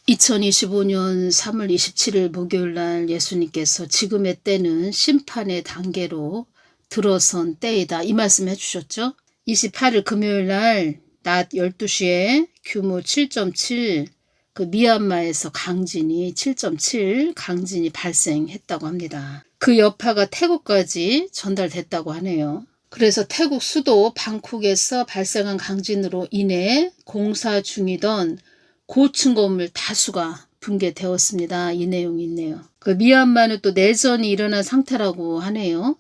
2025년 3월 27일 목요일 날 예수님께서 지금의 때는 심판의 단계로 들어선 때이다. 이 말씀 해주셨죠. 28일 금요일 날 낮 12시에 규모 7.7 그 미얀마에서 강진이 7.7 강진이 발생했다고 합니다. 그 여파가 태국까지 전달됐다고 하네요. 그래서 태국 수도 방콕에서 발생한 강진으로 인해 공사 중이던 고층 건물 다수가 붕괴되었습니다. 이 내용이 있네요. 그 미얀마는 또 내전이 일어난 상태라고 하네요.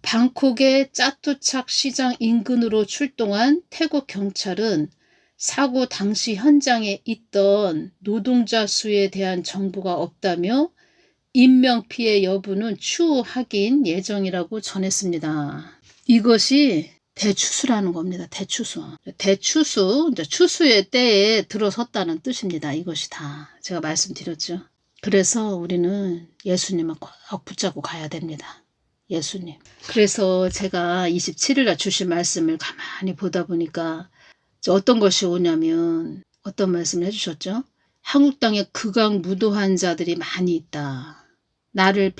방콕의 짜투착 시장 인근으로 출동한 태국 경찰은 사고 당시 현장에 있던 노동자 수에 대한 정보가 없다며 인명피해 여부는 추후 확인 예정이라고 전했습니다. 이것이 대추수라는 겁니다. 대추수. 대추수, 이제 추수의 때에 들어섰다는 뜻입니다. 이것이 다 제가 말씀드렸죠. 그래서 우리는 예수님을 꼭 붙잡고 가야 됩니다. 예수님. 그래서 제가 27일 날 주신 말씀을 가만히 보다 보니까 어떤 것이 오냐면 어떤 말씀을 해주셨죠? 한국 땅에 극악무도한 자들이 많이 있다. 나를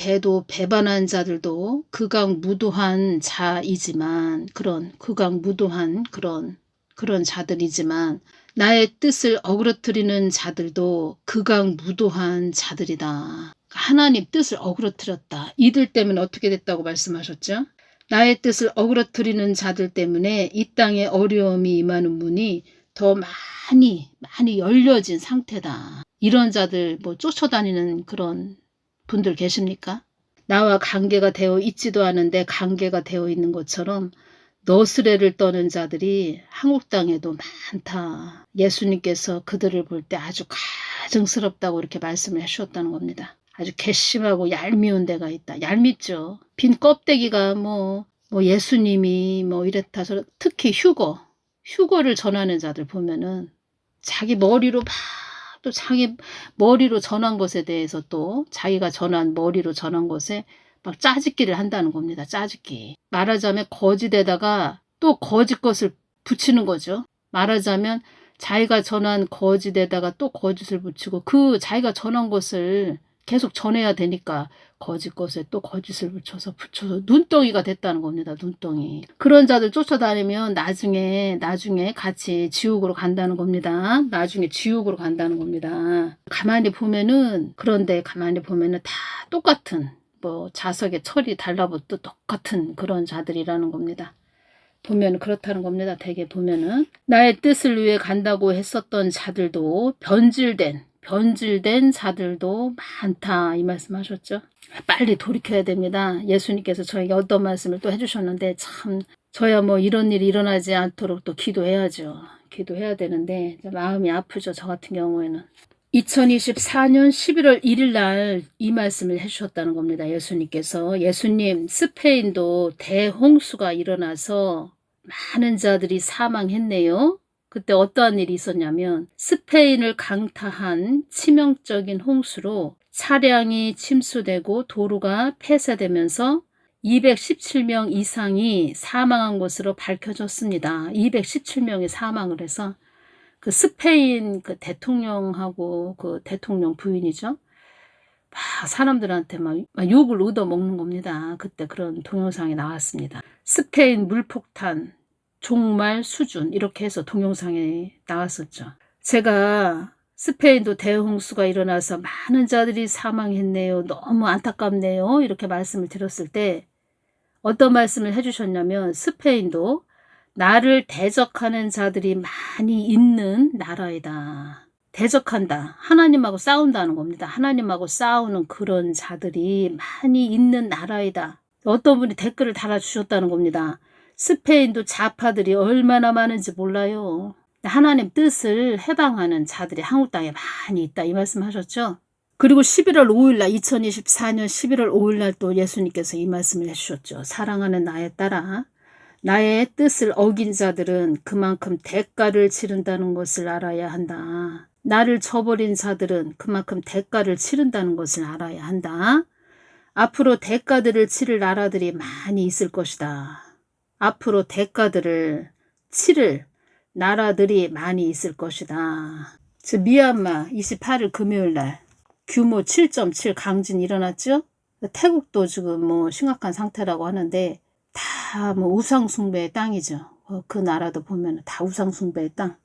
배반한 자들도 극악무도한 자이지만 그런 극악무도한 그런 자들이지만 나의 뜻을 어그러뜨리는 자들도 극악무도한 자들이다. 하나님 뜻을 어그러뜨렸다. 이들 때문에 어떻게 됐다고 말씀하셨죠? 나의 뜻을 어그러뜨리는 자들 때문에 이 땅에 어려움이 임하는 문이 더 많이 열려진 상태다. 이런 자들 쫓아다니는 그런 분들 계십니까? 나와 관계가 되어 있지도 않은데 관계가 되어 있는 것처럼 너스레를 떠는 자들이 한국 땅에도 많다. 예수님께서 그들을 볼 때 아주 가증스럽다고 이렇게 말씀을 해주셨다는 겁니다. 아주 괘씸하고 얄미운 데가 있다. 얄밉죠. 빈 껍데기가 예수님이 이랬다 저랬다. 특히 휴거를 전하는 자들 보면은 자기 머리로 또 자기 머리로 전한 것에 대해서 또 자기가 머리로 전한 것에 막 짜집기를 한다는 겁니다. 짜집기. 말하자면 거짓에다가 또 거짓 것을 붙이는 거죠. 말하자면 자기가 전한 거짓에다가 또 거짓을 붙이고 그 자기가 전한 것을 계속 전해야 되니까 거짓 것에 또 거짓을 붙여서 눈덩이가 됐다는 겁니다. 눈덩이. 그런 자들 쫓아다니면 나중에 같이 지옥으로 간다는 겁니다. 나중에 지옥으로 간다는 겁니다. 가만히 보면은 다 똑같은 자석에 철이 달라붙도 똑같은 그런 자들이라는 겁니다. 보면 그렇다는 겁니다. 대개 보면은 나의 뜻을 위해 간다고 했었던 자들도 변질된 자들도 많다. 이 말씀 하셨죠? 빨리 돌이켜야 됩니다. 예수님께서 저에게 어떤 말씀을 또 해주셨는데 참 저야 이런 일이 일어나지 않도록 또 기도해야죠. 기도해야 되는데 마음이 아프죠. 저 같은 경우에는. 2024년 11월 1일 날 이 말씀을 해주셨다는 겁니다. 예수님 스페인도 대홍수가 일어나서 많은 자들이 사망했네요. 그때 어떠한 일이 있었냐면 스페인을 강타한 치명적인 홍수로 차량이 침수되고 도로가 폐쇄되면서 217명 이상이 사망한 것으로 밝혀졌습니다. 217명이 사망을 해서 그 스페인 그 대통령하고 그 대통령 부인이죠. 사람들한테 막 욕을 얻어먹는 겁니다. 그때 그런 동영상이 나왔습니다. 스페인 물폭탄 종말 수준 이렇게 해서 동영상에 나왔었죠. 제가 스페인도 대홍수가 일어나서 많은 자들이 사망했네요. 너무 안타깝네요. 이렇게 말씀을 드렸을 때 어떤 말씀을 해주셨냐면 스페인도 나를 대적하는 자들이 많이 있는 나라이다. 대적한다. 하나님하고 싸운다는 겁니다. 하나님하고 싸우는 그런 자들이 많이 있는 나라이다. 어떤 분이 댓글을 달아주셨다는 겁니다. 스페인도 좌파들이 얼마나 많은지 몰라요. 하나님 뜻을 해방하는 자들이 한국 땅에 많이 있다. 이 말씀 하셨죠? 그리고 11월 5일 날 2024년 11월 5일 날 또 예수님께서 이 말씀을 해주셨죠. 사랑하는 나의 딸아 나의 뜻을 어긴 자들은 그만큼 대가를 치른다는 것을 알아야 한다. 나를 저버린 자들은 그만큼 대가를 치른다는 것을 알아야 한다. 앞으로 대가들을 치를 나라들이 많이 있을 것이다. 앞으로 대가들을 치를 나라들이 많이 있을 것이다. 미얀마 28일 금요일날 규모 7.7 강진이 일어났죠. 태국도 지금 뭐 심각한 상태라고 하는데 다 뭐 우상숭배의 땅이죠. 그 나라도 보면 다 우상숭배의 땅,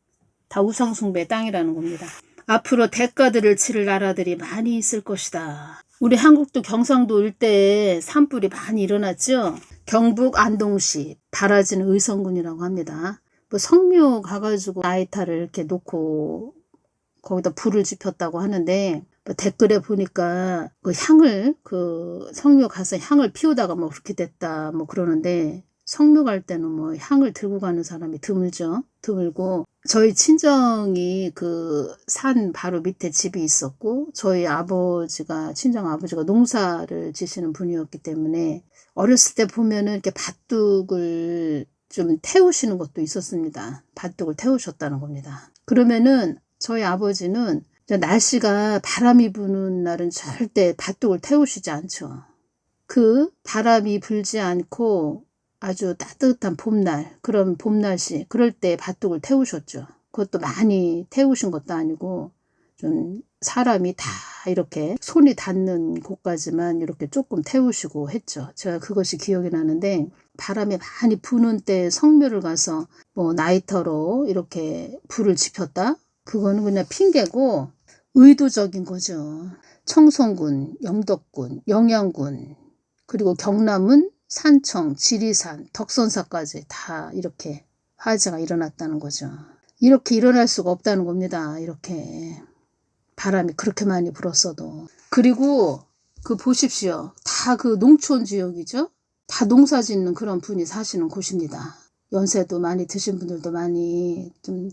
다 우상숭배의 땅이라는 겁니다. 앞으로 대가들을 치를 나라들이 많이 있을 것이다. 우리 한국도 경상도 일대에 산불이 많이 일어났죠. 경북 안동시 바라지는 의성군이라고 합니다. 뭐 성묘 가가지고 나이타를 이렇게 놓고 거기다 불을 지폈다고 하는데, 뭐 댓글에 보니까 그 향을, 그 성묘 가서 향을 피우다가 뭐 그렇게 됐다 뭐 그러는데, 성묘 갈 때는 뭐 향을 들고 가는 사람이 드물죠. 드물고, 저희 친정이 그 산 바로 밑에 집이 있었고, 저희 아버지가, 친정 아버지가 농사를 지시는 분이었기 때문에 어렸을 때 보면은 이렇게 밭둑을 좀 태우시는 것도 있었습니다. 밭둑을 태우셨다는 겁니다. 그러면은 저희 아버지는 날씨가 바람이 부는 날은 절대 밭둑을 태우시지 않죠. 그 바람이 불지 않고 아주 따뜻한 봄날, 그런 봄날씨, 그럴 때 밭둑을 태우셨죠. 그것도 많이 태우신 것도 아니고 좀 사람이 다 이렇게 손이 닿는 곳까지만 이렇게 조금 태우시고 했죠. 제가 그것이 기억이 나는데, 바람이 많이 부는 때 성묘를 가서 뭐 나이터로 이렇게 불을 지폈다? 그거는 그냥 핑계고 의도적인 거죠. 청송군, 영덕군, 영양군, 그리고 경남은 산청, 지리산, 덕선사까지 다 이렇게 화재가 일어났다는 거죠. 이렇게 일어날 수가 없다는 겁니다. 이렇게 바람이 그렇게 많이 불었어도. 그리고 그 보십시오. 다 그 농촌 지역이죠. 다 농사 짓는 그런 분이 사시는 곳입니다. 연세도 많이 드신 분들도 많이 좀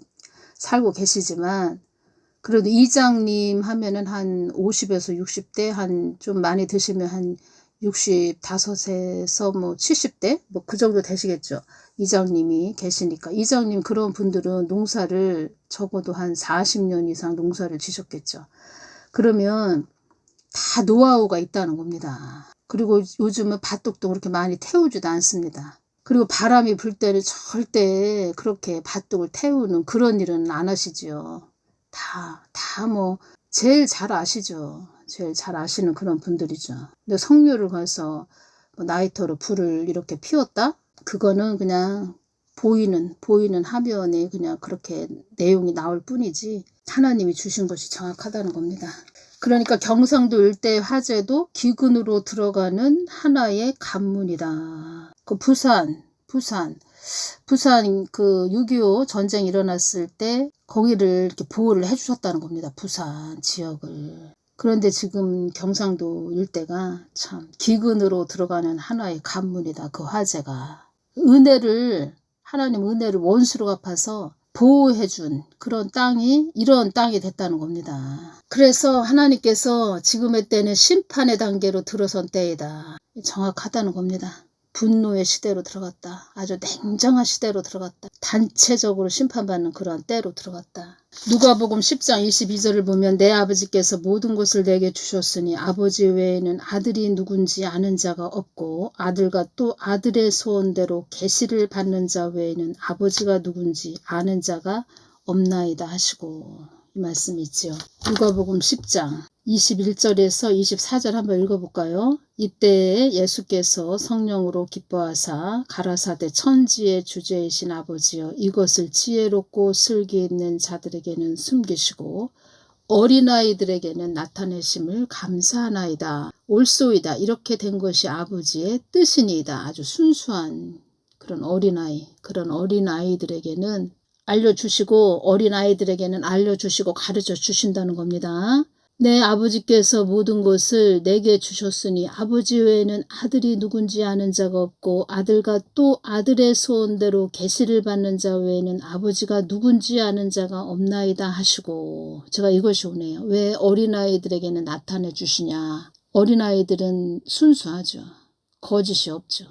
살고 계시지만, 그래도 이장님 하면은 한 50에서 60대, 한 좀 많이 드시면 한 65에서 뭐 70대 뭐 그 정도 되시겠죠. 이장님이 계시니까. 이장님 그런 분들은 농사를 적어도 한 40년 이상 농사를 지셨겠죠. 그러면 다 노하우가 있다는 겁니다. 그리고 요즘은 밭둑도 그렇게 많이 태우지도 않습니다. 그리고 바람이 불 때는 절대 그렇게 밭둑을 태우는 그런 일은 안 하시지요. 다 뭐 제일 잘 아시죠. 제일 잘 아시는 그런 분들이죠. 근데 성묘를 가서 뭐 나이터로 불을 이렇게 피웠다? 그거는 그냥 보이는 화면에 그냥 그렇게 내용이 나올 뿐이지 하나님이 주신 것이 정확하다는 겁니다. 그러니까 경상도 일대 화재도 기근으로 들어가는 하나의 관문이다. 그 부산 그 6.25 전쟁 일어났을 때 거기를 이렇게 보호를 해주셨다는 겁니다. 부산 지역을. 그런데 지금 경상도 일대가 참 기근으로 들어가는 하나의 관문이다. 그 화재가. 하나님 은혜를 원수로 갚아서 보호해준 그런 땅이 이런 땅이 됐다는 겁니다. 그래서 하나님께서 지금의 때는 심판의 단계로 들어선 때이다. 정확하다는 겁니다. 분노의 시대로 들어갔다. 아주 냉정한 시대로 들어갔다. 단체적으로 심판받는 그러한 때로 들어갔다. 누가복음 10장 22절을 보면 내 아버지께서 모든 것을 내게 주셨으니 아버지 외에는 아들이 누군지 아는 자가 없고 아들과 또 아들의 소원대로 계시를 받는 자 외에는 아버지가 누군지 아는 자가 없나이다 하시고, 이 말씀이 있지요. 누가복음 10장 21절에서 24절 한번 읽어볼까요? 이때에 예수께서 성령으로 기뻐하사 가라사대 천지의 주제이신 아버지여 이것을 지혜롭고 슬기 있는 자들에게는 숨기시고 어린아이들에게는 나타내심을 감사하나이다. 옳소이다. 이렇게 된 것이 아버지의 뜻이니이다. 아주 순수한 그런 어린아이들에게는 알려주시고 어린아이들에게는 알려주시고 가르쳐 주신다는 겁니다. 내 아버지께서 모든 것을 내게 주셨으니 아버지 외에는 아들이 누군지 아는 자가 없고 아들과 또 아들의 소원대로 계시를 받는 자 외에는 아버지가 누군지 아는 자가 없나이다 하시고, 제가 이것이 오네요. 왜 어린아이들에게는 나타내 주시냐. 어린아이들은 순수하죠. 거짓이 없죠.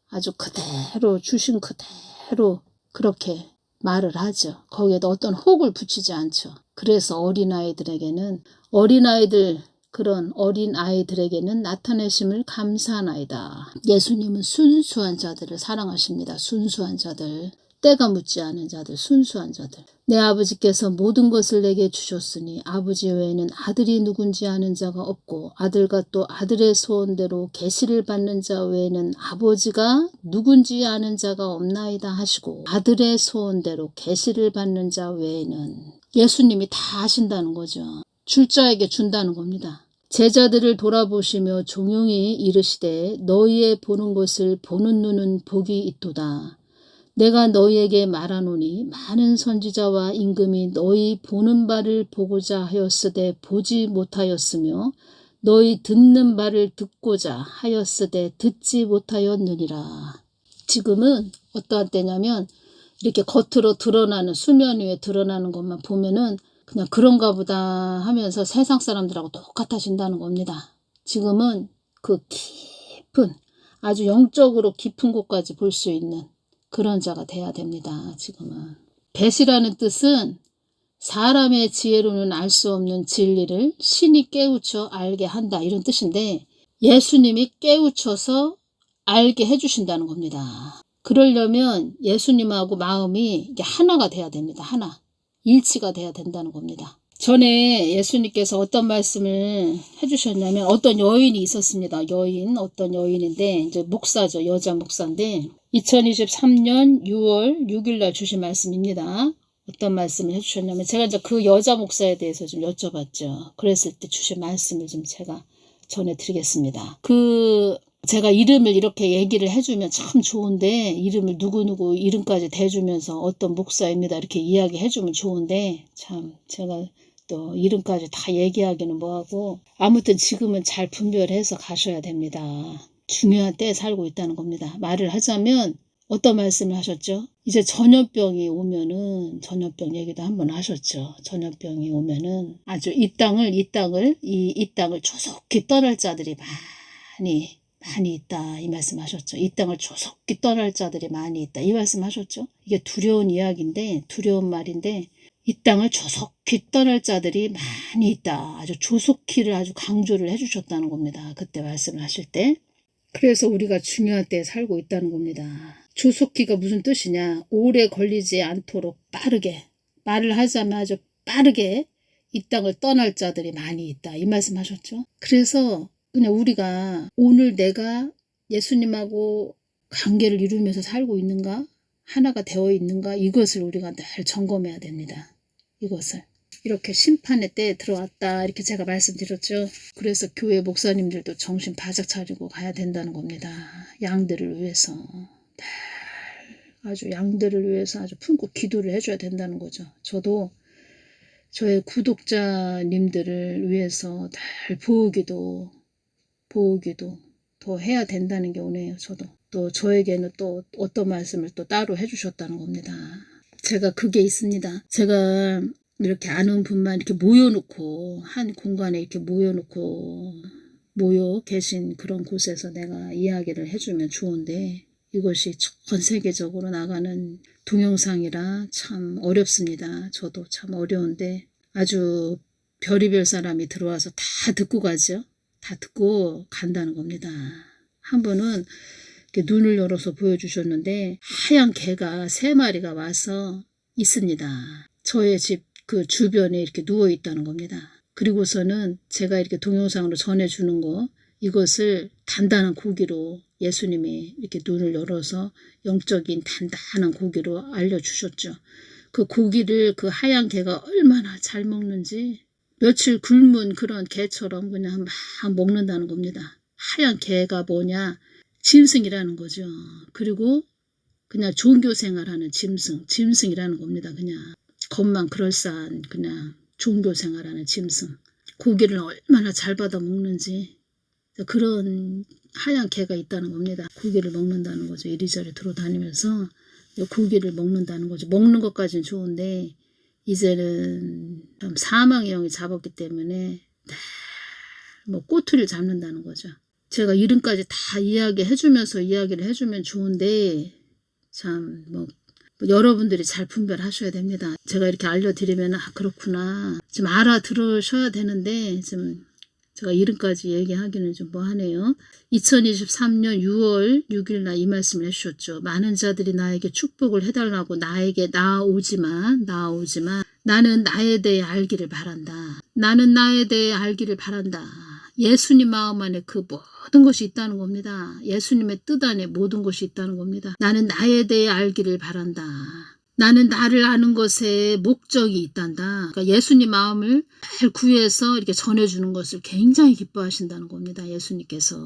아주 그대로 주신 그대로 그렇게 말을 하죠. 거기에도 어떤 혹을 붙이지 않죠. 그래서 그런 어린아이들에게는 나타내심을 감사하나이다. 예수님은 순수한 자들을 사랑하십니다. 순수한 자들. 때가 묻지 않은 자들, 순수한 자들. 내 아버지께서 모든 것을 내게 주셨으니 아버지 외에는 아들이 누군지 아는 자가 없고 아들과 또 아들의 소원대로 계시를 받는 자 외에는 아버지가 누군지 아는 자가 없나이다 하시고, 아들의 소원대로 계시를 받는 자 외에는 예수님이 다 하신다는 거죠. 줄 자에게 준다는 겁니다. 제자들을 돌아보시며 종용이 이르시되 너희의 보는 것을 보는 눈은 복이 있도다. 내가 너희에게 말하노니 많은 선지자와 임금이 너희 보는 바를 보고자 하였으되 보지 못하였으며 너희 듣는 바를 듣고자 하였으되 듣지 못하였느니라. 지금은 어떠한 때냐면 이렇게 겉으로 드러나는, 수면 위에 드러나는 것만 보면은 그냥 그런가 보다 하면서 세상 사람들하고 똑같아진다는 겁니다. 지금은 그 깊은, 아주 영적으로 깊은 곳까지 볼 수 있는 그런 자가 돼야 됩니다. 지금은. 배시라는 뜻은 사람의 지혜로는 알 수 없는 진리를 신이 깨우쳐 알게 한다, 이런 뜻인데, 예수님이 깨우쳐서 알게 해주신다는 겁니다. 그러려면 예수님하고 마음이 이게 하나가 돼야 됩니다. 하나. 일치가 돼야 된다는 겁니다. 전에 예수님께서 어떤 말씀을 해주셨냐면, 어떤 여인이 있었습니다. 어떤 여인인데, 이제 목사죠. 여자 목사인데, 2023년 6월 6일 날 주신 말씀입니다. 어떤 말씀을 해주셨냐면, 제가 이제 그 여자 목사에 대해서 좀 여쭤봤죠. 그랬을 때 주신 말씀을 좀 제가 전해드리겠습니다. 제가 이름을 이렇게 얘기를 해주면 참 좋은데, 이름을 누구누구 이름까지 대주면서 어떤 목사입니다 이렇게 이야기 해주면 좋은데, 참 제가 또 이름까지 다 얘기하기는 뭐하고, 아무튼 지금은 잘 분별해서 가셔야 됩니다. 중요한 때에 살고 있다는 겁니다. 말을 하자면 어떤 말씀을 하셨죠? 이제 전염병이 오면은, 전염병 얘기도 한번 하셨죠. 전염병이 오면은 아주 이 땅을 조속히 떠날 자들이 많이 있다, 이 말씀 하셨죠. 이 땅을 조속히 떠날 자들이 많이 있다, 이 말씀 하셨죠. 이게 두려운 이야기인데, 두려운 말인데, 이 땅을 조속히 떠날 자들이 많이 있다. 아주 조속히를 아주 강조를 해주셨다는 겁니다. 그때 말씀을 하실 때. 그래서 우리가 중요한 때에 살고 있다는 겁니다. 조속히가 무슨 뜻이냐? 오래 걸리지 않도록 빠르게, 말을 하자면 아주 빠르게 이 땅을 떠날 자들이 많이 있다, 이 말씀 하셨죠. 그래서 그냥 우리가 오늘 내가 예수님하고 관계를 이루면서 살고 있는가, 하나가 되어 있는가, 이것을 우리가 늘 점검해야 됩니다. 이것을. 이렇게 심판의 때에 들어왔다, 이렇게 제가 말씀드렸죠. 그래서 교회 목사님들도 정신 바짝 차리고 가야 된다는 겁니다. 양들을 위해서. 아주 양들을 위해서 아주 품고 기도를 해줘야 된다는 거죠. 저도 저의 구독자님들을 위해서 늘 보호기도 더 해야 된다는 게 오네요. 저도 또 저에게는 또 어떤 말씀을 또 따로 해주셨다는 겁니다. 제가 그게 있습니다. 제가 이렇게 아는 분만 이렇게 모여놓고, 한 공간에 이렇게 모여 계신 그런 곳에서 내가 이야기를 해주면 좋은데, 이것이 전 세계적으로 나가는 동영상이라 참 어렵습니다. 저도 참 어려운데, 아주 별의별 사람이 들어와서 다 듣고 가죠. 다 듣고 간다는 겁니다. 한 분은 이렇게 눈을 열어서 보여주셨는데, 하얀 개가 3마리가 와서 있습니다. 저의 집 그 주변에 이렇게 누워 있다는 겁니다. 그리고서는 제가 이렇게 동영상으로 전해주는 거, 이것을 단단한 고기로 예수님이 이렇게 눈을 열어서 영적인 단단한 고기로 알려주셨죠. 그 고기를 그 하얀 개가 얼마나 잘 먹는지, 며칠 굶은 그런 개처럼 그냥 막 먹는다는 겁니다. 하얀 개가 뭐냐? 짐승이라는 거죠. 그리고 그냥 종교생활하는 짐승이라는 겁니다. 그냥 겉만 그럴싸한 그냥 종교생활하는 짐승. 고기를 얼마나 잘 받아 먹는지, 그런 하얀 개가 있다는 겁니다. 고기를 먹는다는 거죠. 이리저리 돌아다니면서 고기를 먹는다는 거죠. 먹는 것까지는 좋은데 이제는 좀 사망의 영이 잡았기 때문에 뭐 꼬투리를 잡는다는 거죠. 제가 이름까지 다 이야기를 해주면 좋은데, 참 여러분들이 잘 분별하셔야 됩니다. 제가 이렇게 알려드리면 그렇구나 좀 알아들으셔야 되는데, 좀 제가 이름까지 얘기하기는 좀 뭐하네요. 2023년 6월 6일 날 이 말씀을 해주셨죠. 많은 자들이 나에게 축복을 해달라고 나에게 나아오지만 나는 나에 대해 알기를 바란다. 나는 나에 대해 알기를 바란다. 예수님 마음 안에 그 모든 것이 있다는 겁니다. 예수님의 뜻 안에 모든 것이 있다는 겁니다. 나는 나에 대해 알기를 바란다. 나는 나를 아는 것에 목적이 있단다. 그러니까 예수님 마음을 잘 구해서 이렇게 전해주는 것을 굉장히 기뻐하신다는 겁니다. 예수님께서.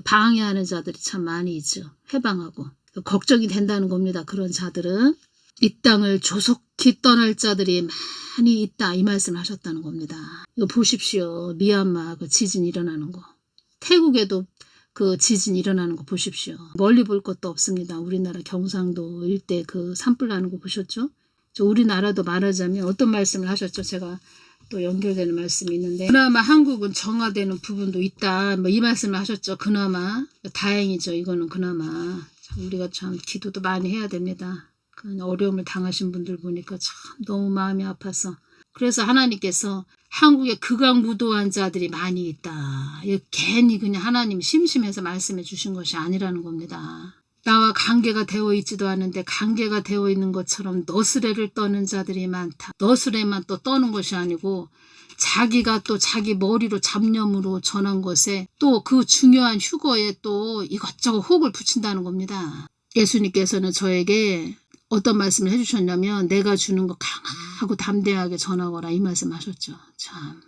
방해하는 자들이 참 많이 있죠. 해방하고. 걱정이 된다는 겁니다. 그런 자들은. 이 땅을 조속히 떠날 자들이 많이 있다. 이 말씀을 하셨다는 겁니다. 이거 보십시오. 미얀마 그 지진 일어나는 거. 태국에도 그 지진 일어나는 거 보십시오. 멀리 볼 것도 없습니다. 우리나라 경상도 일대 그 산불 나는 거 보셨죠? 저 우리나라도 말하자면 어떤 말씀을 하셨죠? 제가 또 연결되는 말씀이 있는데 그나마 한국은 정화되는 부분도 있다. 뭐 이 말씀을 하셨죠. 그나마 다행이죠. 이거는 그나마 참 우리가 참 기도도 많이 해야 됩니다. 그 어려움을 당하신 분들 보니까 참 너무 마음이 아파서 그래서 하나님께서 한국에 극악무도한 자들이 많이 있다. 괜히 그냥 하나님 심심해서 말씀해 주신 것이 아니라는 겁니다. 나와 관계가 되어 있지도 않은데 관계가 되어 있는 것처럼 너스레를 떠는 자들이 많다. 너스레만 또 떠는 것이 아니고 자기가 또 자기 머리로 잡념으로 전한 것에 또 그 중요한 휴거에 또 이것저것 혹을 붙인다는 겁니다. 예수님께서는 저에게 어떤 말씀을 해주셨냐면 내가 주는 거 강하고 담대하게 전하거라 이 말씀 하셨죠. 참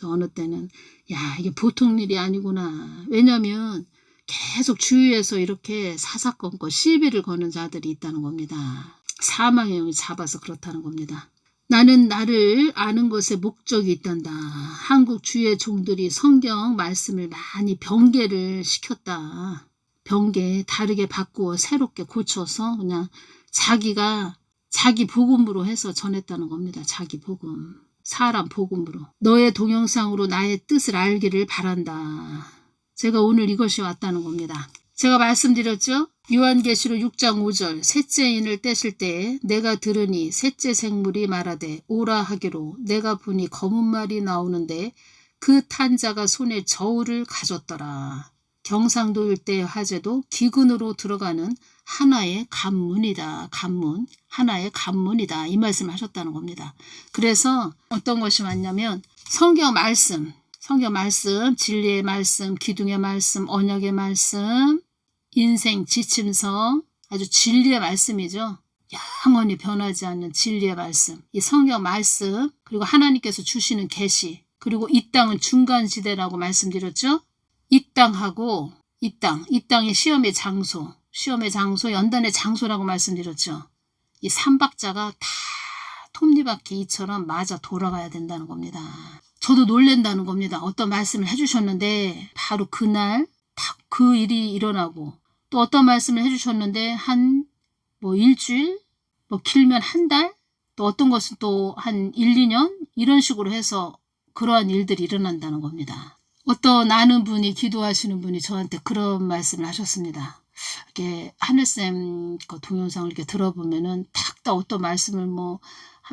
어느 때는 야 이게 보통 일이 아니구나. 왜냐하면 계속 주위에서 이렇게 사사건건 시비를 거는 자들이 있다는 겁니다. 사망의 영이 잡아서 그렇다는 겁니다. 나는 나를 아는 것에 목적이 있단다. 한국 주의 종들이 성경 말씀을 많이 변개를 시켰다. 변개 다르게 바꾸어 새롭게 고쳐서 그냥 자기가 자기 복음으로 해서 전했다는 겁니다. 자기 복음. 사람 복음으로. 너의 동영상으로 나의 뜻을 알기를 바란다. 제가 오늘 이것이 왔다는 겁니다. 제가 말씀드렸죠? 요한계시록 6장 5절 셋째 인을 떼실 때에 내가 들으니 셋째 생물이 말하되 오라 하기로 내가 보니 검은 말이 나오는데 그 탄 자가 손에 저울을 가졌더라. 경상도 일대의 화재도 기근으로 들어가는 하나의 관문이다. 관문. 하나의 관문이다. 이 말씀을 하셨다는 겁니다. 그래서 어떤 것이 왔냐면 성경 말씀, 진리의 말씀, 기둥의 말씀, 언약의 말씀, 인생 지침서, 아주 진리의 말씀이죠. 영원히 변하지 않는 진리의 말씀. 이 성경 말씀, 그리고 하나님께서 주시는 계시, 그리고 이 땅은 중간지대라고 말씀드렸죠. 이 땅하고 이 땅이 시험의 장소, 연단의 장소라고 말씀드렸죠. 이 삼박자가 다 톱니바퀴 이처럼 맞아 돌아가야 된다는 겁니다. 저도 놀랜다는 겁니다. 어떤 말씀을 해주셨는데 바로 그날 딱 그 일이 일어나고 또 어떤 말씀을 해주셨는데 한 일주일, 길면 한 달, 또 어떤 것은 또 한 1, 2년 이런 식으로 해서 그러한 일들이 일어난다는 겁니다. 어떤 아는 분이 기도하시는 분이 저한테 그런 말씀을 하셨습니다. 이렇게 하늘쌤 그 동영상을 이렇게 들어보면은 딱 어떤 말씀을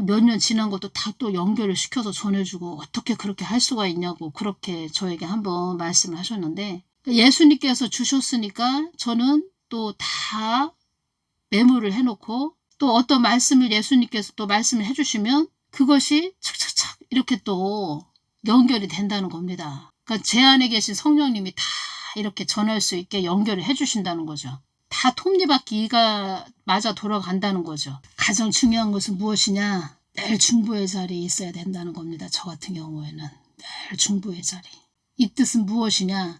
몇 년 지난 것도 다 또 연결을 시켜서 전해주고 어떻게 그렇게 할 수가 있냐고 그렇게 저에게 한번 말씀을 하셨는데 예수님께서 주셨으니까 저는 또 다 메모를 해놓고 또 어떤 말씀을 예수님께서 또 말씀을 해주시면 그것이 착착착 이렇게 또 연결이 된다는 겁니다. 그러니까 제 안에 계신 성령님이 다 이렇게 전할 수 있게 연결을 해주신다는 거죠. 다 톱니바퀴가 맞아 돌아간다는 거죠. 가장 중요한 것은 무엇이냐? 늘 중보의 자리에 있어야 된다는 겁니다. 저 같은 경우에는 늘 중보의 자리. 이 뜻은 무엇이냐?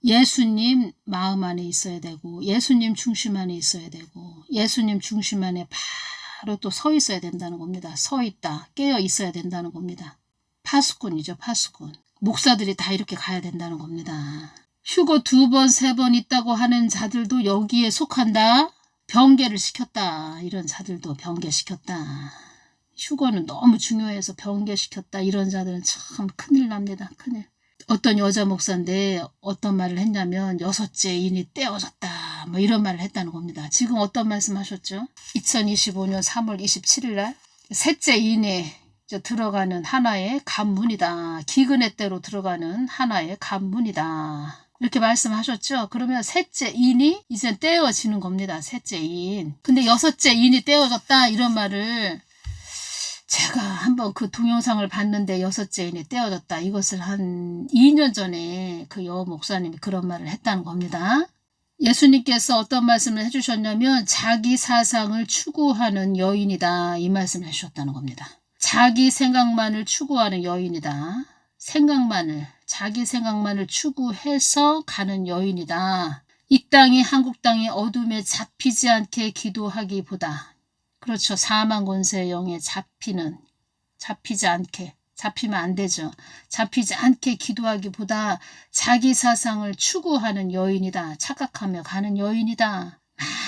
예수님 마음 안에 있어야 되고 예수님 중심 안에 있어야 되고 예수님 중심 안에 바로 또 서 있어야 된다는 겁니다. 서 있다, 깨어 있어야 된다는 겁니다. 파수꾼이죠. 파수꾼. 목사들이 다 이렇게 가야 된다는 겁니다. 휴거 2번, 3번 있다고 하는 자들도 여기에 속한다. 변개를 시켰다. 이런 자들도 변개시켰다. 휴거는 너무 중요해서 변개시켰다. 이런 자들은 참 큰일 납니다. 큰일. 어떤 여자 목사인데 어떤 말을 했냐면 6째 인이 떼어졌다. 이런 말을 했다는 겁니다. 지금 어떤 말씀 하셨죠? 2025년 3월 27일 날 셋째 인에 들어가는 하나의 관문이다. 기근의 때로 들어가는 하나의 관문이다. 이렇게 말씀하셨죠. 그러면 셋째 인이 이제 떼어지는 겁니다. 셋째 인. 근데 여섯째 인이 떼어졌다 이런 말을 제가 한번 그 동영상을 봤는데 여섯째 인이 떼어졌다. 이것을 한 2년 전에 그 여 목사님이 그런 말을 했다는 겁니다. 예수님께서 어떤 말씀을 해주셨냐면 자기 사상을 추구하는 여인이다. 이 말씀을 해주셨다는 겁니다. 자기 생각만을 추구하는 여인이다. 자기 생각만을 추구해서 가는 여인이다. 이 땅이 한국 땅이 어둠에 잡히지 않게 기도하기보다 그렇죠. 사망 권세의 영에 잡히지 않게 잡히면 안 되죠. 잡히지 않게 기도하기보다 자기 사상을 추구하는 여인이다. 착각하며 가는 여인이다.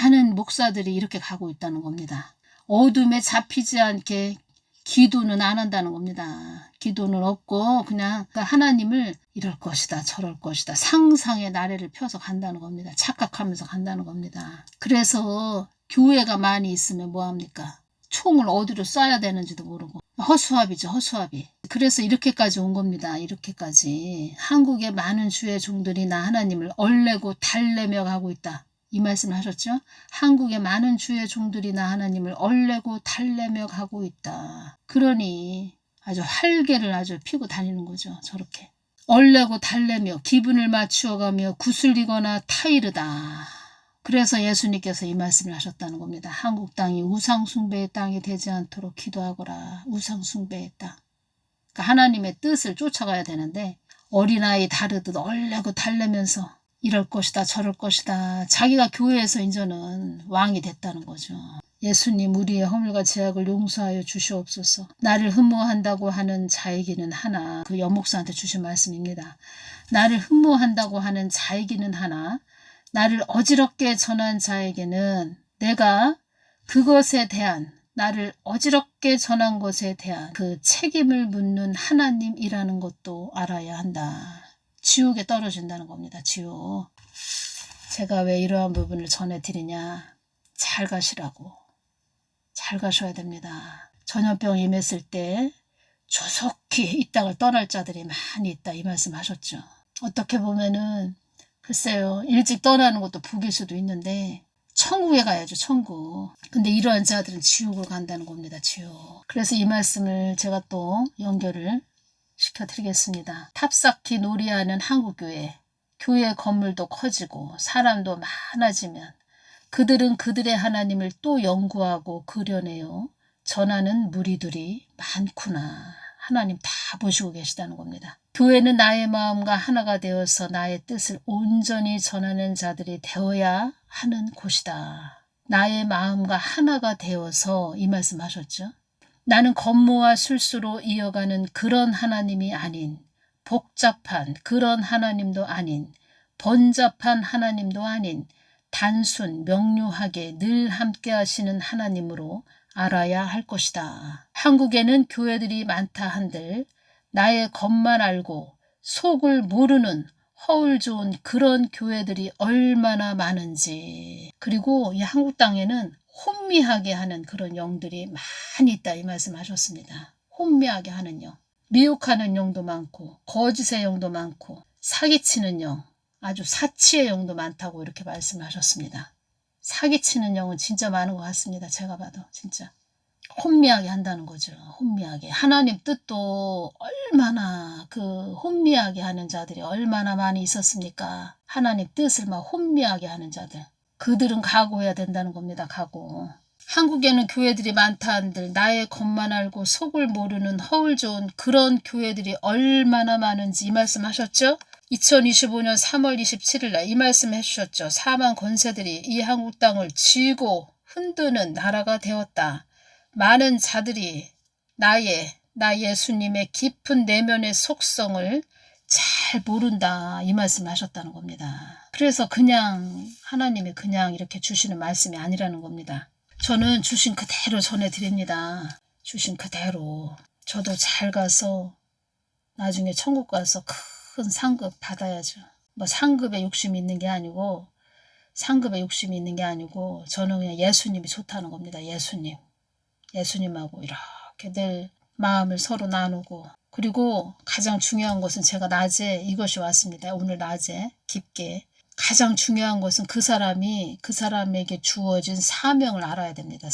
많은 목사들이 이렇게 가고 있다는 겁니다. 어둠에 잡히지 않게 기도는 안 한다는 겁니다. 기도는 없고 그냥 하나님을 이럴 것이다 저럴 것이다 상상의 나래를 펴서 간다는 겁니다. 착각하면서 간다는 겁니다. 그래서 교회가 많이 있으면 뭐합니까? 총을 어디로 쏴야 되는지도 모르고 허수아비죠. 허수아비. 그래서 이렇게까지 온 겁니다. 이렇게까지. 한국의 많은 주의 종들이 나 하나님을 얼레고 달래며 가고 있다. 이 말씀을 하셨죠. 한국의 많은 주의 종들이 나 하나님을 얼레고 달래며 가고 있다. 그러니 아주 활개를 아주 피고 다니는 거죠. 저렇게. 얼레고 달래며 기분을 맞추어가며 구슬리거나 타이르다. 그래서 예수님께서 이 말씀을 하셨다는 겁니다. 한국 땅이 우상숭배의 땅이 되지 않도록 기도하거라. 우상숭배의 땅. 그러니까 하나님의 뜻을 쫓아가야 되는데 어린아이 다루듯 얼레고 달래면서 이럴 것이다 저럴 것이다. 자기가 교회에서 이제는 왕이 됐다는 거죠. 예수님 우리의 허물과 죄악을 용서하여 주시옵소서. 나를 흠모한다고 하는 자에게는 하나. 그 여목사한테 주신 말씀입니다. 나를 흠모한다고 하는 자에게는 하나. 나를 어지럽게 전한 자에게는 내가 그것에 대한 나를 어지럽게 전한 것에 대한 그 책임을 묻는 하나님이라는 것도 알아야 한다. 지옥에 떨어진다는 겁니다. 지옥. 제가 왜 이러한 부분을 전해드리냐. 잘 가시라고. 잘 가셔야 됩니다. 전염병 임했을 때 조속히 이 땅을 떠날 자들이 많이 있다. 이 말씀 하셨죠. 어떻게 보면은 글쎄요. 일찍 떠나는 것도 복일 수도 있는데 천국에 가야죠. 천국. 근데 이러한 자들은 지옥을 간다는 겁니다. 지옥. 그래서 이 말씀을 제가 또 연결을 시켜드리겠습니다. 탑쌓기 놀이하는 한국교회. 교회 건물도 커지고 사람도 많아지면 그들은 그들의 하나님을 또 연구하고 그려내요. 전하는 무리들이 많구나. 하나님 다 보시고 계시다는 겁니다. 교회는 나의 마음과 하나가 되어서 나의 뜻을 온전히 전하는 자들이 되어야 하는 곳이다. 나의 마음과 하나가 되어서 이 말씀 하셨죠. 나는 건모와 술수로 이어가는 그런 하나님이 아닌 복잡한 그런 하나님도 아닌 번잡한 하나님도 아닌 단순 명료하게 늘 함께 하시는 하나님으로 알아야 할 것이다. 한국에는 교회들이 많다 한들 나의 겉만 알고 속을 모르는 허울 좋은 그런 교회들이 얼마나 많은지. 그리고 이 한국 땅에는 혼미하게 하는 그런 영들이 많이 있다. 이 말씀 하셨습니다. 혼미하게 하는 영. 미혹하는 영도 많고 거짓의 영도 많고 사기치는 영, 아주 사치의 영도 많다고 이렇게 말씀하셨습니다. 사기치는 영은 진짜 많은 것 같습니다. 제가 봐도 진짜. 혼미하게 한다는 거죠. 혼미하게. 하나님 뜻도 얼마나 그 혼미하게 하는 자들이 얼마나 많이 있었습니까? 하나님 뜻을 막 혼미하게 하는 자들. 그들은 각오해야 된다는 겁니다. 각오. 한국에는 교회들이 많다 한들 나의 겉만 알고 속을 모르는 허울 좋은 그런 교회들이 얼마나 많은지 이 말씀 하셨죠? 2025년 3월 27일 날 이 말씀 해주셨죠. 사망 권세들이 이 한국 땅을 쥐고 흔드는 나라가 되었다. 많은 자들이 나 예수님의 깊은 내면의 속성을 잘 모른다. 이 말씀 하셨다는 겁니다. 그래서 그냥 하나님이 그냥 이렇게 주시는 말씀이 아니라는 겁니다. 저는 주신 그대로 전해드립니다. 주신 그대로. 저도 잘 가서 나중에 천국 가서 큰 상급 받아야죠. 뭐 상급에 욕심이 있는 게 아니고 저는 그냥 예수님이 좋다는 겁니다. 예수님하고 이렇게 늘 마음을 서로 나누고, 그리고 가장 중요한 것은 제가 낮에 이것이 왔습니다. 오늘 낮에 깊게. 가장 중요한 것은 그 사람에게 주어진 사명을 알아야 됩니다.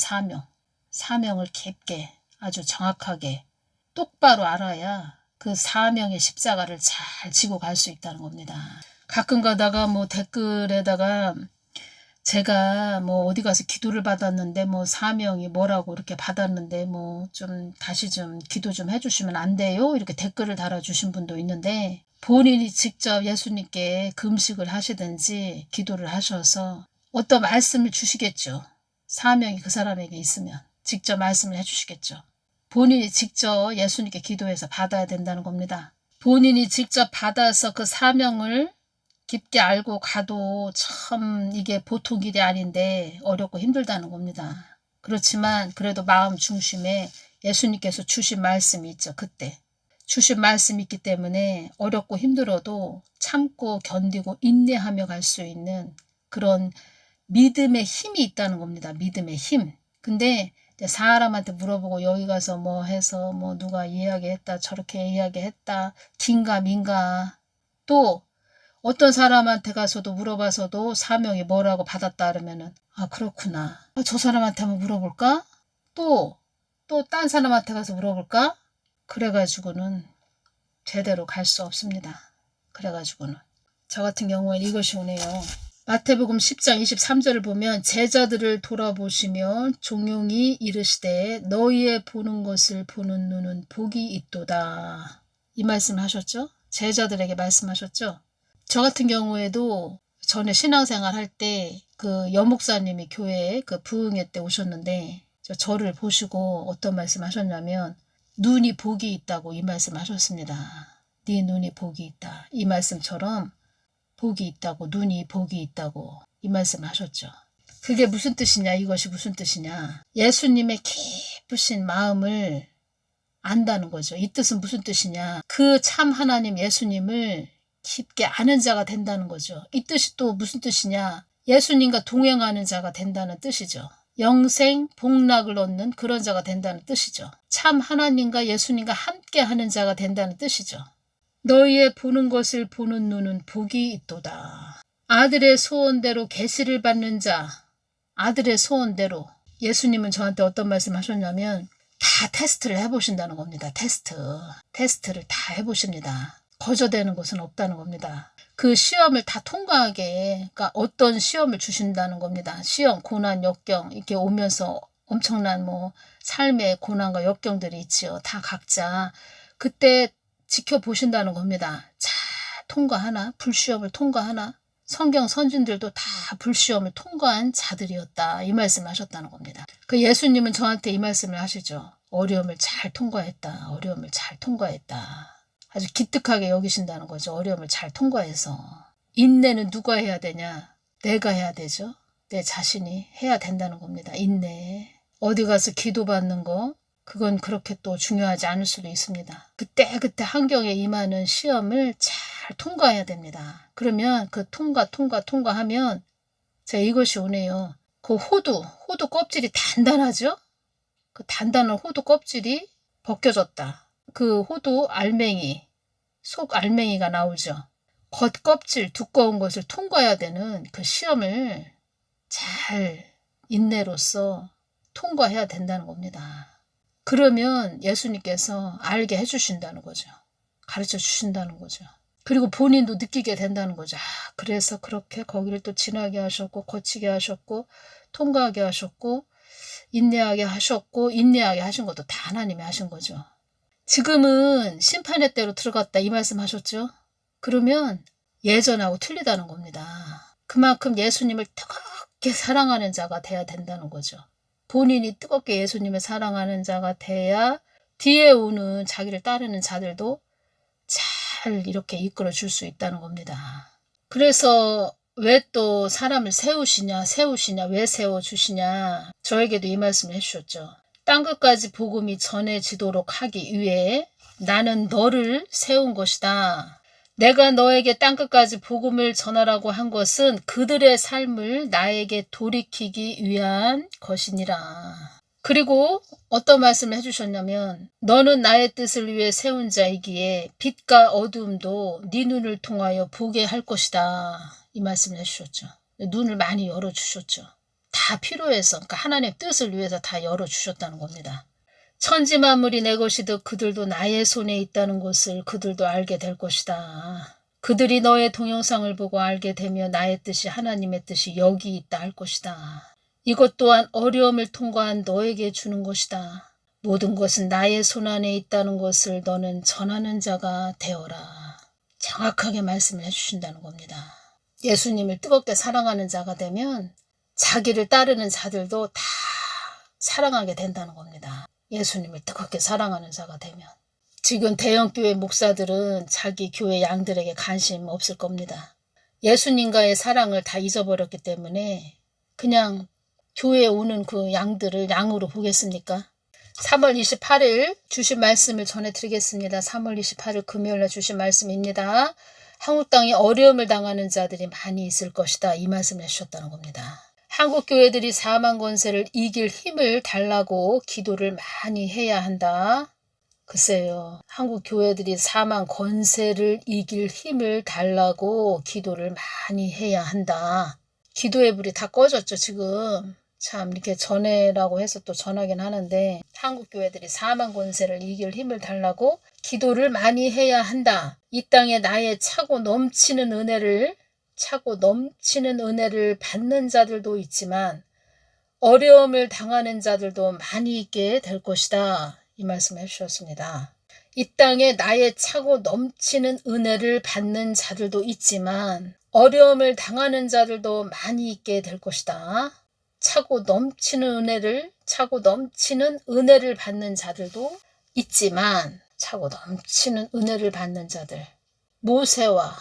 사명을 깊게 아주 정확하게 똑바로 알아야 그 사명의 십자가를 잘 지고 갈 수 있다는 겁니다. 가끔 가다가 뭐 댓글에다가 제가 뭐 어디 가서 기도를 받았는데 뭐 사명이 뭐라고 이렇게 받았는데 뭐 좀 다시 좀 기도 좀 해주시면 안 돼요? 이렇게 댓글을 달아주신 분도 있는데, 본인이 직접 예수님께 금식을 하시든지 기도를 하셔서 어떤 말씀을 주시겠죠. 사명이 그 사람에게 있으면 직접 말씀을 해주시겠죠. 본인이 직접 예수님께 기도해서 받아야 된다는 겁니다. 본인이 직접 받아서 그 사명을 깊게 알고 가도 참 이게 보통 일이 아닌데 어렵고 힘들다는 겁니다. 그렇지만 그래도 마음 중심에 예수님께서 주신 말씀이 있죠. 그때 주신 말씀이 있기 때문에 어렵고 힘들어도 참고 견디고 인내하며 갈 수 있는 그런 믿음의 힘이 있다는 겁니다. 믿음의 힘. 근데 사람한테 물어보고 여기 가서 뭐 해서 뭐 누가 이야기했다 저렇게 이야기했다 긴가 민가, 또 어떤 사람한테 가서도 물어봐서도 사명이 뭐라고 받았다 그러면은 아 그렇구나, 저 사람한테 한번 물어볼까, 또 딴 사람한테 가서 물어볼까, 그래가지고는 제대로 갈 수 없습니다. 그래가지고는 저 같은 경우에는 이것이 오네요. 마태복음 10장 23절을 보면 제자들을 돌아보시며 종용이 이르시되 너희의 보는 것을 보는 눈은 복이 있도다. 이 말씀을 하셨죠. 제자들에게 말씀하셨죠. 저 같은 경우에도 전에 신앙생활 할 때 그 여목사님이 교회에 그 부흥회 때 오셨는데 저를 보시고 어떤 말씀 하셨냐면 눈이 복이 있다고 이 말씀 하셨습니다. 네 눈이 복이 있다. 이 말씀처럼 복이 있다고, 눈이 복이 있다고 이 말씀 하셨죠. 그게 무슨 뜻이냐, 이것이 무슨 뜻이냐. 예수님의 깊으신 마음을 안다는 거죠. 이 뜻은 무슨 뜻이냐. 그 참 하나님 예수님을 깊게 아는 자가 된다는 거죠. 이 뜻이 또 무슨 뜻이냐. 예수님과 동행하는 자가 된다는 뜻이죠. 영생 복락을 얻는 그런 자가 된다는 뜻이죠. 참 하나님과 예수님과 함께 하는 자가 된다는 뜻이죠. 너희의 보는 것을 보는 눈은 복이 있도다. 아들의 소원대로 계시를 받는 자, 아들의 소원대로. 예수님은 저한테 어떤 말씀 하셨냐면 다 테스트를 해보신다는 겁니다. 테스트를 다 해보십니다. 거저되는 것은 없다는 겁니다. 그 시험을 다 통과하게, 그러니까 어떤 시험을 주신다는 겁니다. 시험, 고난, 역경 이렇게 오면서 엄청난 뭐 삶의 고난과 역경들이 있지요. 다 각자 그때 지켜보신다는 겁니다. 잘 통과하나? 불시험을 통과하나? 성경 선진들도 다 불시험을 통과한 자들이었다. 이 말씀을 하셨다는 겁니다. 그 예수님은 저한테 이 말씀을 하시죠. 어려움을 잘 통과했다. 어려움을 잘 통과했다. 아주 기특하게 여기신다는 거죠. 어려움을 잘 통과해서. 인내는 누가 해야 되냐? 내가 해야 되죠. 내 자신이 해야 된다는 겁니다. 인내. 어디 가서 기도받는 거, 그건 그렇게 또 중요하지 않을 수도 있습니다. 그때 환경에 임하는 시험을 잘 통과해야 됩니다. 그러면 그 통과하면 제가 이것이 오네요. 그 호두 껍질이 단단하죠? 그 단단한 호두 껍질이 벗겨졌다. 그 호두 알맹이, 속 알맹이가 나오죠. 겉껍질 두꺼운 것을 통과해야 되는 그 시험을 잘 인내로써 통과해야 된다는 겁니다. 그러면 예수님께서 알게 해주신다는 거죠. 가르쳐 주신다는 거죠. 그리고 본인도 느끼게 된다는 거죠. 그래서 그렇게 거기를 또 지나게 하셨고 거치게 하셨고 통과하게 하셨고 인내하게 하셨고 인내하게 하신 것도 다 하나님이 하신 거죠. 지금은 심판의 때로 들어갔다 이 말씀 하셨죠. 그러면 예전하고 틀리다는 겁니다. 그만큼 예수님을 뜨겁게 사랑하는 자가 돼야 된다는 거죠. 본인이 뜨겁게 예수님을 사랑하는 자가 돼야 뒤에 오는 자기를 따르는 자들도 잘 이렇게 이끌어 줄 수 있다는 겁니다. 그래서 왜 또 사람을 세우시냐 왜 세워주시냐, 저에게도 이 말씀을 해주셨죠. 땅끝까지 복음이 전해지도록 하기 위해 나는 너를 세운 것이다. 내가 너에게 땅끝까지 복음을 전하라고 한 것은 그들의 삶을 나에게 돌이키기 위한 것이니라. 그리고 어떤 말씀을 해주셨냐면 너는 나의 뜻을 위해 세운 자이기에 빛과 어두움도 네 눈을 통하여 보게 할 것이다. 이 말씀을 해주셨죠. 눈을 많이 열어주셨죠. 다 필요해서 그러니까 하나님의 뜻을 위해서 다 열어주셨다는 겁니다. 천지 만물이 내 것이듯 그들도 나의 손에 있다는 것을 그들도 알게 될 것이다. 그들이 너의 동영상을 보고 알게 되며 나의 뜻이 하나님의 뜻이 여기 있다 할 것이다. 이것 또한 어려움을 통과한 너에게 주는 것이다. 모든 것은 나의 손안에 있다는 것을 너는 전하는 자가 되어라. 정확하게 말씀을 해주신다는 겁니다. 예수님을 뜨겁게 사랑하는 자가 되면 자기를 따르는 자들도 다 사랑하게 된다는 겁니다. 예수님을 뜨겁게 사랑하는 자가 되면. 지금 대형교회 목사들은 자기 교회 양들에게 관심 없을 겁니다. 예수님과의 사랑을 다 잊어버렸기 때문에 그냥 교회에 오는 그 양들을 양으로 보겠습니까? 3월 28일 주신 말씀을 전해드리겠습니다. 3월 28일 금요일에 주신 말씀입니다. 한국 땅에 어려움을 당하는 자들이 많이 있을 것이다. 이 말씀을 해주셨다는 겁니다. 한국 교회들이 사망 권세를 이길 힘을 달라고 기도를 많이 해야 한다. 글쎄요. 한국 교회들이 사망 권세를 이길 힘을 달라고 기도를 많이 해야 한다. 기도의 불이 다 꺼졌죠, 지금. 참 이렇게 전해라고 해서 또 전하긴 하는데 한국 교회들이 사망 권세를 이길 힘을 달라고 기도를 많이 해야 한다. 이 땅에 나의 차고 넘치는 은혜를 받는 자들도 있지만 어려움을 당하는 자들도 많이 있게 될 것이다. 이 말씀을 해주셨습니다. 이 땅에 나의 차고 넘치는 은혜를 받는 자들도 있지만 어려움을 당하는 자들도 많이 있게 될 것이다. 차고 넘치는 은혜를 받는 자들도 있지만 차고 넘치는 은혜를 받는 자들 모세와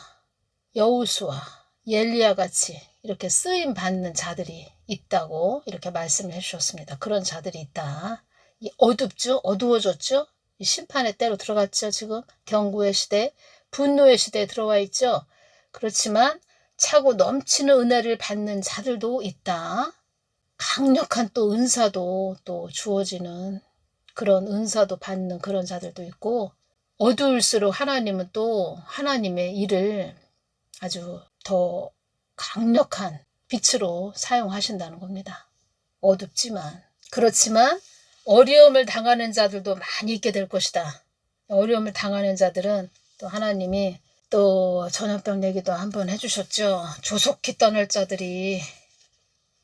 여호수아 엘리야 같이 이렇게 쓰임 받는 자들이 있다고 이렇게 말씀을 해주셨습니다. 그런 자들이 있다. 이 어두워졌죠? 이 심판의 때로 들어갔죠. 지금 경고의 시대, 분노의 시대에 들어와 있죠. 그렇지만 차고 넘치는 은혜를 받는 자들도 있다. 강력한 또 은사도 또 주어지는 그런 은사도 받는 그런 자들도 있고 어두울수록 하나님은 또 하나님의 일을 아주 더 강력한 빛으로 사용하신다는 겁니다. 어둡지만 그렇지만 어려움을 당하는 자들도 많이 있게 될 것이다. 어려움을 당하는 자들은 또 하나님이 또 전염병 얘기도 한번 해주셨죠. 조속히 떠날 자들이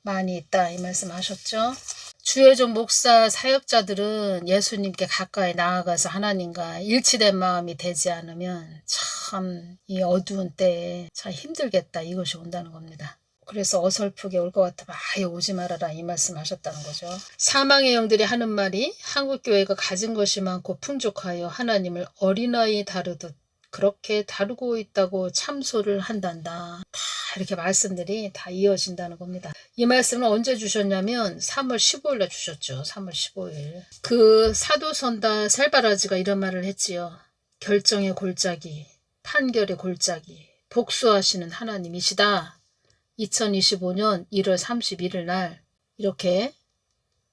많이 있다 이 말씀 하셨죠. 주의 종 목사 사역자들은 예수님께 가까이 나아가서 하나님과 일치된 마음이 되지 않으면 참 이 어두운 때에 참 힘들겠다 이것이 온다는 겁니다. 그래서 어설프게 올 것 같으면 아예 오지 말아라 이 말씀 하셨다는 거죠. 사망의 영들이 하는 말이 한국교회가 가진 것이 많고 풍족하여 하나님을 어린아이 다루듯 그렇게 다루고 있다고 참소를 한단다. 다 이렇게 말씀들이 다 이어진다는 겁니다. 이 말씀을 언제 주셨냐면 3월 15일에 주셨죠. 3월 15일. 그 사도선다 셀바라지가 이런 말을 했지요. 결정의 골짜기, 판결의 골짜기, 복수하시는 하나님이시다. 2025년 1월 31일 날 이렇게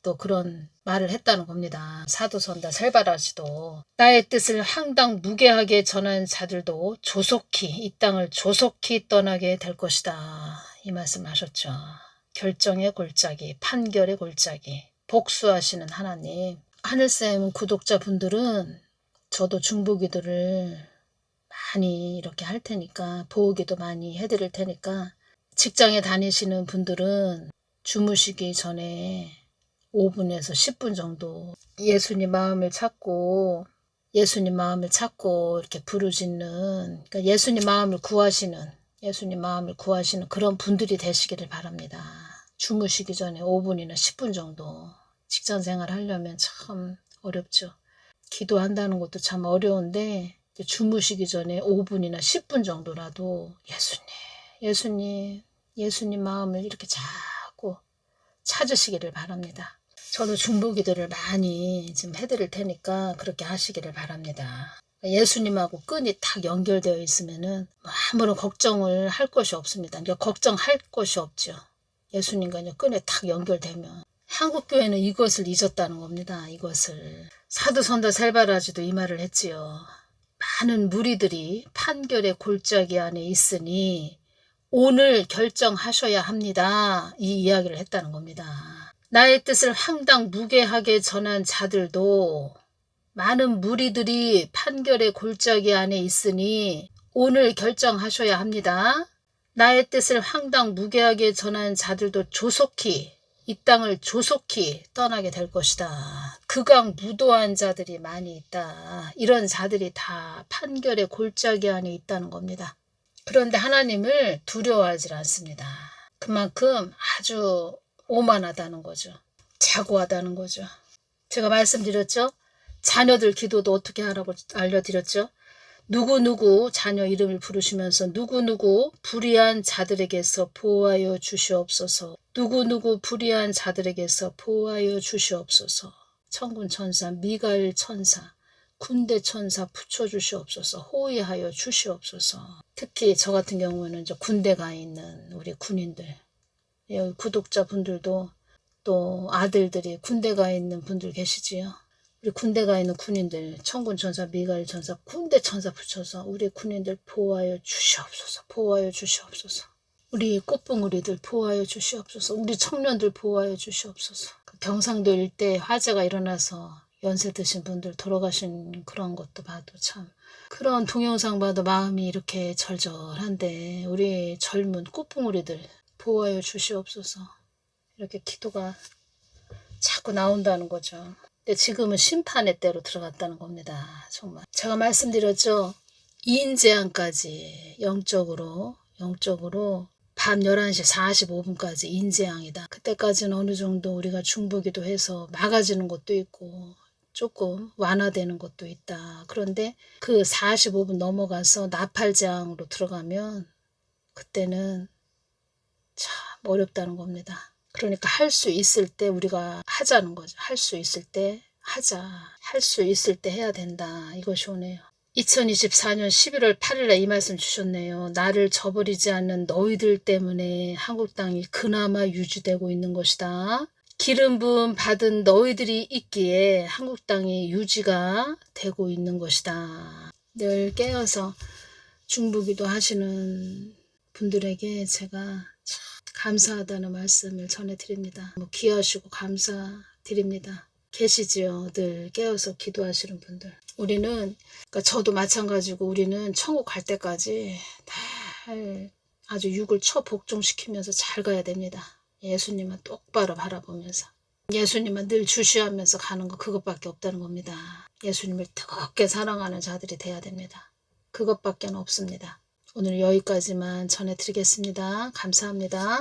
또 그런 말을 했다는 겁니다. 사도선다 셀바라지도 나의 뜻을 항당 무게하게 전한 자들도 조속히 이 땅을 조속히 떠나게 될 것이다. 이 말씀 하셨죠. 결정의 골짜기, 판결의 골짜기, 복수하시는 하나님. 하늘쌤 구독자분들은 저도 중보기도를 많이 이렇게 할 테니까 보호기도 많이 해드릴 테니까 직장에 다니시는 분들은 주무시기 전에 5분에서 10분 정도 예수님 마음을 찾고 이렇게 부르짖는 그러니까 예수님 마음을 구하시는 그런 분들이 되시기를 바랍니다. 주무시기 전에 5분이나 10분 정도 직장 생활 하려면 참 어렵죠. 기도한다는 것도 참 어려운데 주무시기 전에 5분이나 10분 정도라도 예수님 마음을 이렇게 자꾸 찾으시기를 바랍니다. 저도 중보기도를 많이 지금 해드릴 테니까 그렇게 하시기를 바랍니다. 예수님하고 끈이 딱 연결되어 있으면은 아무런 걱정을 할 것이 없습니다. 걱정할 것이 없죠. 예수님과 끈에 딱 연결되면 한국교회는 이것을 잊었다는 겁니다. 이것을. 사도선도 셀바라지도 이 말을 했지요. 많은 무리들이 판결의 골짜기 안에 있으니 오늘 결정하셔야 합니다. 이 이야기를 했다는 겁니다. 나의 뜻을 황당무계하게 전한 자들도 많은 무리들이 판결의 골짜기 안에 있으니 오늘 결정하셔야 합니다. 나의 뜻을 황당무계하게 전한 자들도 조속히 이 땅을 조속히 떠나게 될 것이다. 극악 무도한 자들이 많이 있다. 이런 자들이 다 판결의 골짜기 안에 있다는 겁니다. 그런데 하나님을 두려워하지 않습니다. 그만큼 아주 오만하다는 거죠. 자고하다는 거죠. 제가 말씀드렸죠. 자녀들 기도도 어떻게 하라고 알려드렸죠. 누구누구 자녀 이름을 부르시면서 누구누구 불의한 자들에게서 보호하여 주시옵소서. 누구누구 불의한 자들에게서 보호하여 주시옵소서. 천군 천사, 미가엘 천사, 군대 천사 붙여주시옵소서. 호위하여 주시옵소서. 특히 저 같은 경우는 이제 군대 가 있는 우리 군인들, 여기 구독자분들도 또 아들들이 군대 가 있는 분들 계시지요. 우리 군대 가 있는 군인들, 천군 천사, 미가엘 천사, 군대 천사 붙여서 우리 군인들 보호하여 주시옵소서. 보호하여 주시옵소서. 우리 꽃봉우리들 보호하여 주시옵소서. 우리 청년들 보호하여 주시옵소서. 경상도 일대에 화재가 일어나서 연세 드신 분들 돌아가신 그런 것도 봐도 참, 그런 동영상 봐도 마음이 이렇게 절절한데 우리 젊은 꽃봉우리들 보호하여 주시옵소서. 이렇게 기도가 자꾸 나온다는 거죠. 근데 지금은 심판의 때로 들어갔다는 겁니다. 정말 제가 말씀드렸죠. 인재앙까지 영적으로 밤 11시 45분까지 인재앙이다. 그때까지는 어느 정도 우리가 중보기도 해서 막아지는 것도 있고 조금 완화되는 것도 있다. 그런데 그 45분 넘어가서 나팔재앙으로 들어가면 그때는 참 어렵다는 겁니다. 그러니까 할 수 있을 때 우리가 하자는 거죠. 할 수 있을 때 하자. 할 수 있을 때 해야 된다. 이것이 오네요. 2024년 11월 8일에 이 말씀 주셨네요. 나를 저버리지 않는 너희들 때문에 한국 땅이 그나마 유지되고 있는 것이다. 기름 부음 받은 너희들이 있기에 한국 땅이 유지가 되고 있는 것이다. 늘 깨어서 중보기도 하시는 분들에게 제가 감사하다는 말씀을 전해드립니다. 귀하시고 감사드립니다. 계시지요. 늘 깨어서 기도하시는 분들. 우리는, 그러니까 저도 마찬가지고 우리는 천국 갈 때까지 잘 아주 육을 처복종시키면서 잘 가야 됩니다. 예수님만 똑바로 바라보면서. 예수님만 늘 주시하면서 가는 거, 그것밖에 없다는 겁니다. 예수님을 뜨겁게 사랑하는 자들이 돼야 됩니다. 그것밖에 없습니다. 오늘 여기까지만 전해드리겠습니다. 감사합니다.